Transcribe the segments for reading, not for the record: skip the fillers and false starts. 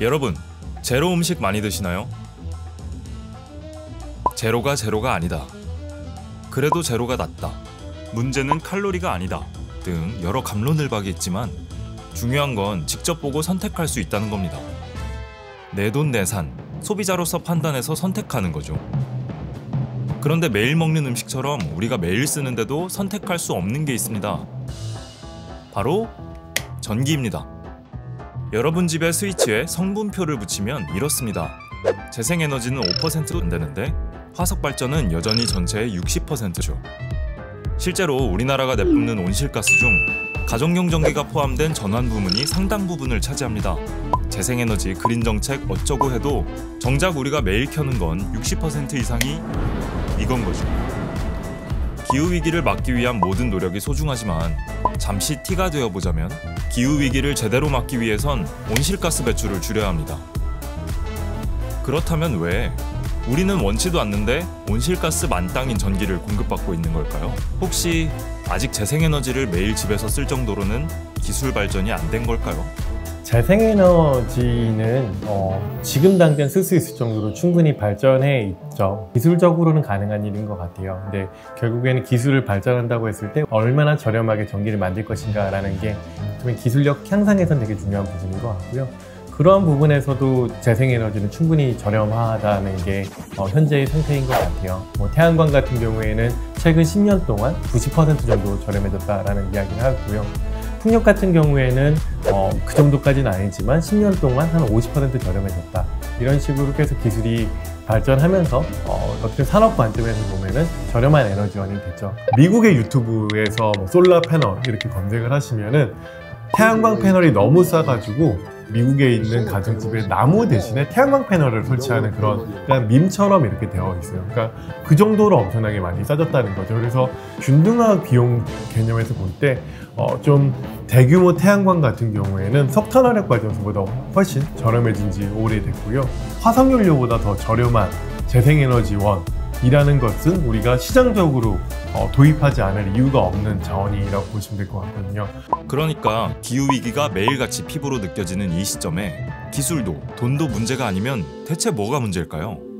여러분, 제로 음식 많이 드시나요? 제로가 제로가 아니다. 그래도 제로가 낫다. 문제는 칼로리가 아니다. 등 여러 갑론을박이 있지만 중요한 건 직접 보고 선택할 수 있다는 겁니다. 내돈내산, 소비자로서 판단해서 선택하는 거죠. 그런데 매일 먹는 음식처럼 우리가 매일 쓰는데도 선택할 수 없는 게 있습니다. 바로 전기입니다. 여러분 집의 스위치에 성분표를 붙이면 이렇습니다. 재생에너지는 5%도 안 되는데 화석 발전은 여전히 전체의 60%죠. 실제로 우리나라가 내뿜는 온실가스 중 가정용 전기가 포함된 전환 부문이 상당 부분을 차지합니다. 재생에너지, 그린 정책 어쩌고 해도 정작 우리가 매일 켜는 건 60% 이상이 이건 거죠. 기후위기를 막기 위한 모든 노력이 소중하지만 잠시 티가 되어보자면 기후위기를 제대로 막기 위해선 온실가스 배출을 줄여야 합니다. 그렇다면 왜 우리는 원치도 않는데 온실가스 만땅인 전기를 공급받고 있는 걸까요? 혹시 아직 재생에너지를 매일 집에서 쓸 정도로는 기술 발전이 안 된 걸까요? 재생에너지는 지금 당장 쓸 수 있을 정도로 충분히 발전해 있죠. 기술적으로는 가능한 일인 것 같아요. 근데 결국에는 기술을 발전한다고 했을 때 얼마나 저렴하게 전기를 만들 것인가 라는 게 기술력 향상에선 되게 중요한 부분인 것 같고요. 그러한 부분에서도 재생에너지는 충분히 저렴하다는 게 현재의 상태인 것 같아요. 태양광 같은 경우에는 최근 10년 동안 90% 정도 저렴해졌다라는 이야기를 하고요. 풍력 같은 경우에는 그 정도까지는 아니지만 10년 동안 한 50% 저렴해졌다. 이런 식으로 계속 기술이 발전하면서 어떻게 산업 관점에서 보면은 저렴한 에너지원이 됐죠. 미국의 유튜브에서 솔라 패널 이렇게 검색을 하시면은 태양광 패널이 너무 싸가지고 미국에 있는 가정집에 나무 대신에 태양광 패널을 설치하는 그런 밈처럼 이렇게 되어 있어요. 그러니까 그 정도로 엄청나게 많이 싸졌다는 거죠. 그래서 균등한 비용 개념에서 볼 때 좀 대규모 태양광 같은 경우에는 석탄화력 발전소보다 훨씬 저렴해진 지 오래됐고요. 화석연료보다 더 저렴한 재생에너지원이라는 것은 우리가 시장적으로 도입하지 않을 이유가 없는 자원이라고 보시면 될 것 같거든요. 그러니까 기후위기가 매일같이 피부로 느껴지는 이 시점에 기술도 돈도 문제가 아니면 대체 뭐가 문제일까요?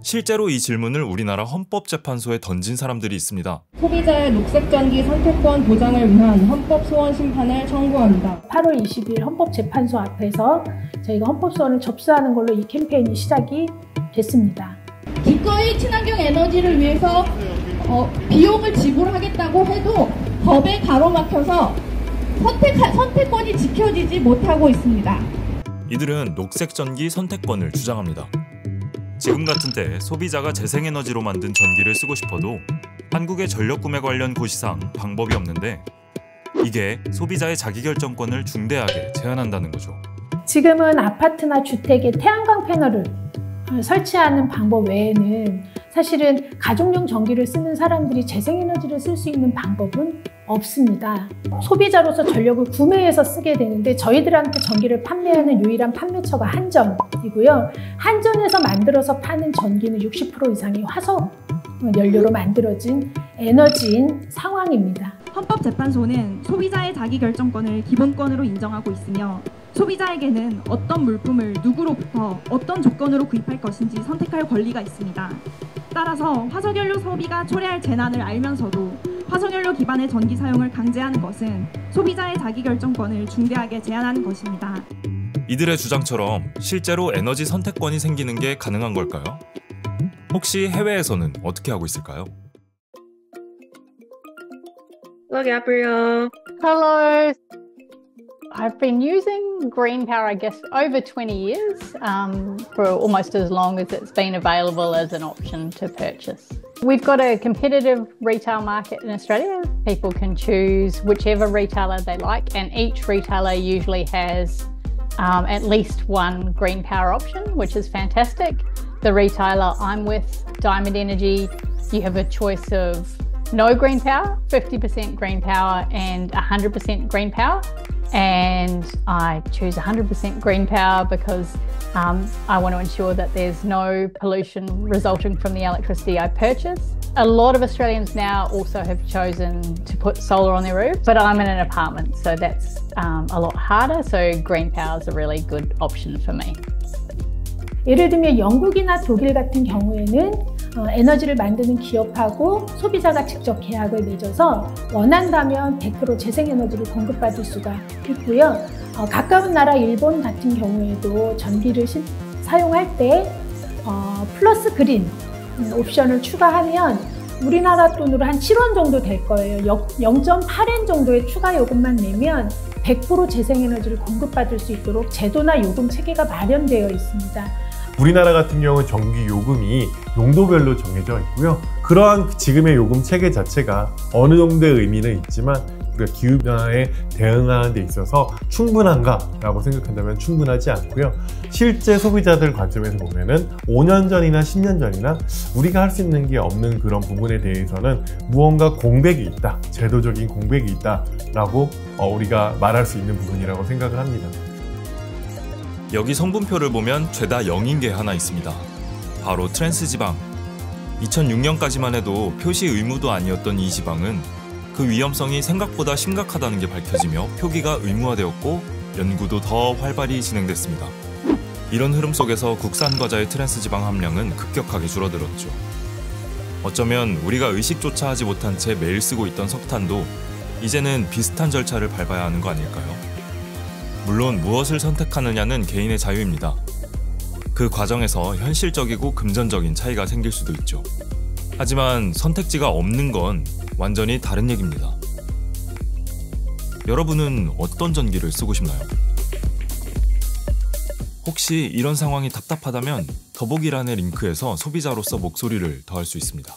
실제로 이 질문을 우리나라 헌법재판소에 던진 사람들이 있습니다. 소비자의 녹색전기 선택권 보장을 위한 헌법 소원 심판을 청구합니다. 8월 20일 헌법재판소 앞에서 저희가 헌법소원을 접수하는 걸로 이 캠페인이 시작이 됐습니다. 기꺼이 친환경 에너지를 위해서 비용을 지불하겠다고 해도 법에 가로막혀서 선택권이 지켜지지 못하고 있습니다. 이들은 녹색전기 선택권을 주장합니다. 지금 같은 때 소비자가 재생에너지로 만든 전기를 쓰고 싶어도 한국의 전력구매 관련 고시상 방법이 없는데 이게 소비자의 자기결정권을 중대하게 제한한다는 거죠. 지금은 아파트나 주택에 태양광 패널을 설치하는 방법 외에는 사실은 가정용 전기를 쓰는 사람들이 재생에너지를 쓸 수 있는 방법은 없습니다. 소비자로서 전력을 구매해서 쓰게 되는데 저희들한테 전기를 판매하는 유일한 판매처가 한전이고요. 한전에서 만들어서 파는 전기는 60% 이상이 화석 연료로 만들어진 에너지인 상황입니다. 헌법재판소는 소비자의 자기결정권을 기본권으로 인정하고 있으며 소비자에게는 어떤 물품을 누구로부터 어떤 조건으로 구입할 것인지 선택할 권리가 있습니다. 따라서 화석연료 소비가 초래할 재난을 알면서도 화석연료 기반의 전기 사용을 강제하는 것은 소비자의 자기결정권을 중대하게 제한하는 것입니다. 이들의 주장처럼 실제로 에너지 선택권이 생기는 게 가능한 걸까요? 혹시 해외에서는 어떻게 하고 있을까요? Hello, Gabrielle. Hello. I've been using green power, I guess, over 20 years, for almost as long as it's been available as an option to purchase. We've got a competitive retail market in Australia. People can choose whichever retailer they like, and each retailer usually has at least one green power option, which is fantastic. The retailer I'm with, Diamond Energy, you have a choice of no green power, 50% green power and 100% green power. And I choose 100% green power because I want to ensure that there's no pollution resulting from the electricity I purchase. A lot of Australians now also have chosen to put solar on their roof, but I'm in an apartment, so that's a lot harder. So green power is a really good option for me. 예를 들면 영국이나 독일 같은 경우에는 에너지를 만드는 기업하고 소비자가 직접 계약을 맺어서 원한다면 100% 재생에너지를 공급받을 수가 있고요. 가까운 나라 일본 같은 경우에도 전기를 사용할 때 플러스 그린 옵션을 추가하면 우리나라 돈으로 한 7원 정도 될 거예요. 0.8엔 정도의 추가 요금만 내면 100% 재생에너지를 공급받을 수 있도록 제도나 요금 체계가 마련되어 있습니다. 우리나라 같은 경우는 전기 요금이 용도별로 정해져 있고요. 그러한 지금의 요금 체계 자체가 어느 정도의 의미는 있지만 우리가 기후변화에 대응하는 데 있어서 충분한가 라고 생각한다면 충분하지 않고요. 실제 소비자들 관점에서 보면은 5년 전이나 10년 전이나 우리가 할 수 있는 게 없는 그런 부분에 대해서는 무언가 공백이 있다, 제도적인 공백이 있다 라고 우리가 말할 수 있는 부분이라고 생각을 합니다. 여기 성분표를 보면 죄다 0인 게 하나 있습니다. 바로 트랜스 지방. 2006년까지만 해도 표시 의무도 아니었던 이 지방은 그 위험성이 생각보다 심각하다는 게 밝혀지며 표기가 의무화되었고 연구도 더 활발히 진행됐습니다. 이런 흐름 속에서 국산 과자의 트랜스 지방 함량은 급격하게 줄어들었죠. 어쩌면 우리가 의식조차 하지 못한 채 매일 쓰고 있던 석탄도 이제는 비슷한 절차를 밟아야 하는 거 아닐까요? 물론 무엇을 선택하느냐는 개인의 자유입니다. 그 과정에서 현실적이고 금전적인 차이가 생길 수도 있죠. 하지만 선택지가 없는 건 완전히 다른 얘기입니다. 여러분은 어떤 전기를 쓰고 싶나요? 혹시 이런 상황이 답답하다면 더보기란의 링크에서 소비자로서 목소리를 더할 수 있습니다.